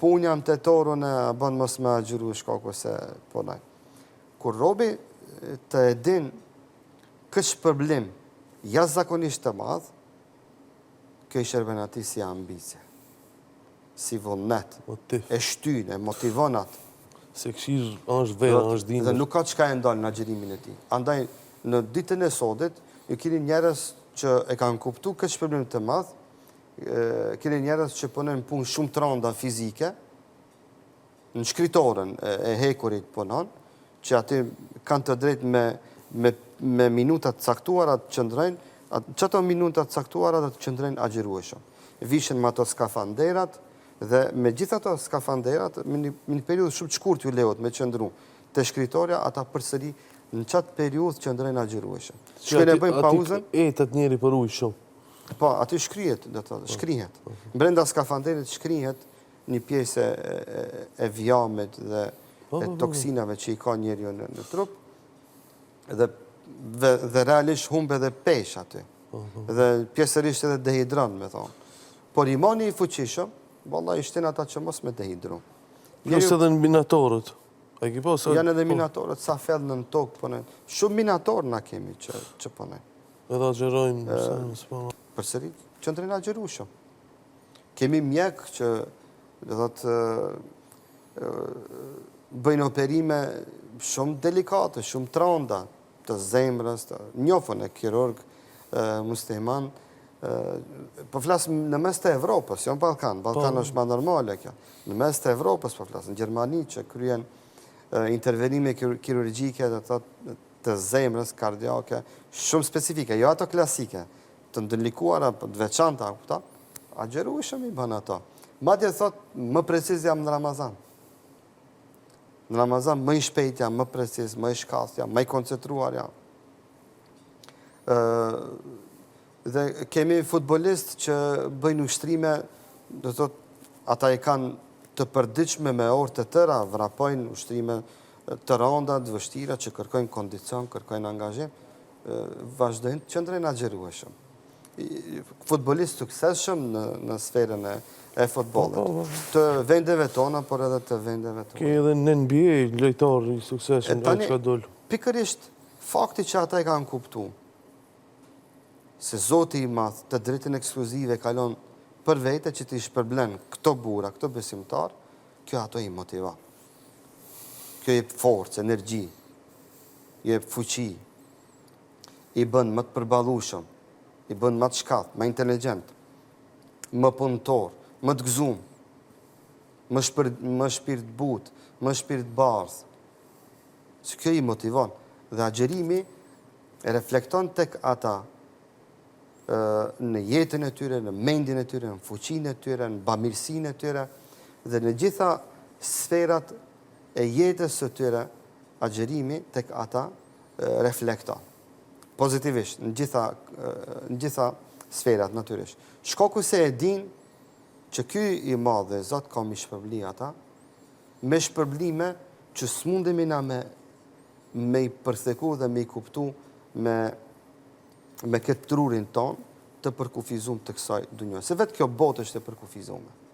Punë jam të torën e bënë mos me agjëru shkaku se ponaj. Kur robi të edin këtë shpërblim jashtëzakonisht të madh, kjo i shërben ati si ambicie, si vullnet, e shtyn, e motivon atë. Se këshirë është vera, është dinë. Dhe nuk ka çka e ndalë në agjërimin e tij. Andaj, në ditën e sodit, ju keni njerëz që e kanë kuptu këtë shpërblim të madh, keni njerëz që punojnë punë shumë të rënda fizike, në shkritoren e hekurit punon, që aty kanë të drejtë me minutat caktuara të qëndrojnë, çato minutat caktuara të qëndrojnë agjërueshëm. Vishen me ato skafanderat, dhe me gjitha ato skafanderat, në një periudhë shumë të shkurtër ju lejohet me qëndru te shkritoria, ata përsëri në çatë periudhë qëndrojnë agjërueshëm. Shkojnë e bëjnë pauzën. Etet njeri për ujë shumë. Po, aty shkrihet, do të thotë, shkrihet. Brenda skafanderit shkrihet një pjesë e vjamit dhe e toksinave që i ka njeriu në trup, dhe realisht humbe dhe pesh aty. Dhe pjesërisht edhe dehidron, me thonë. Por imani i fuqishëm, valla i shtin ata që mos me dehidru. Plus edhe në minatorët. Janë edhe minatorët, sa fell në tokë punojnë. Shumë minatorë na kemi që punojnë. Edhe agjerojnë. Përsëri, qëndrin agjerueshëm. Kemi mjek që bëjnë operime shumë delikate, shumë të rënda, të zemrës, të njofën e kirurg musliman. Po flasëm në mes të Evropës, jo në Balkan. Balkan është ma normale kjo. Në mes të Evropës po flasëm, në Gjermani që kryen intervenime kirurgjike të zemrës, kardiake, shumë specifike, jo ato klasike, të ndërlikuara, të veçanta, agjerueshëm i bën ato. Madje thot, më preciz jam në Ramazan. Në Ramazan më i shpejt jam, më preciz, më i shkallët jam, më i koncentruar jam. Dhe kemi futbolist që bëjnë ushtrime, do të thotë, ata i kanë të përdiqme me orë të tëra, vrapojnë ushtrime të rënda, të vështira, që kërkojnë kondicion, kërkojnë angazhim, vazhdojnë qëndrojnë agjerueshëm. Futbolist suksesshëm në sferën e futbollit. Të vendeve tona, por edhe të vendeve tona. Ke edhe në NBA lojtarë i suksesshëm nga që ka dollë. Pikërisht, fakti që ata i kanë kuptu, se Zoti i madh të drejtën ekskluzive kalon për vete që t'i shpërblen këto bura, këto besimtar, kjo ato i motivon. Kjo jep forcë, energji, jep fuqi, i bën më të përballueshëm, i bën më të shkallët, më inteligjent, më punëtor, më të gëzuar, më shpirt butë, më shpirt bardh. Se kjo i motivon. Dhe agjerimi e reflekton tek ata në jetën e tyre, në mendjen e tyre, në fuqinë e tyre, në bamirësinë e tyre, dhe në gjitha sferat e jetës së tyre, agjerimi tek ata reflekton. Pozitivisht, në gjitha sferat, natyrisht. Shkaku se e din që ky i madh dhe Zot ka mi shpërbli ata, me shpërblime që s'mundemi na me i përtheku dhe me i kuptu me këtë trurin ton të përkufizum të kësaj dunjë. Se vetë kjo botë është e përkufizume.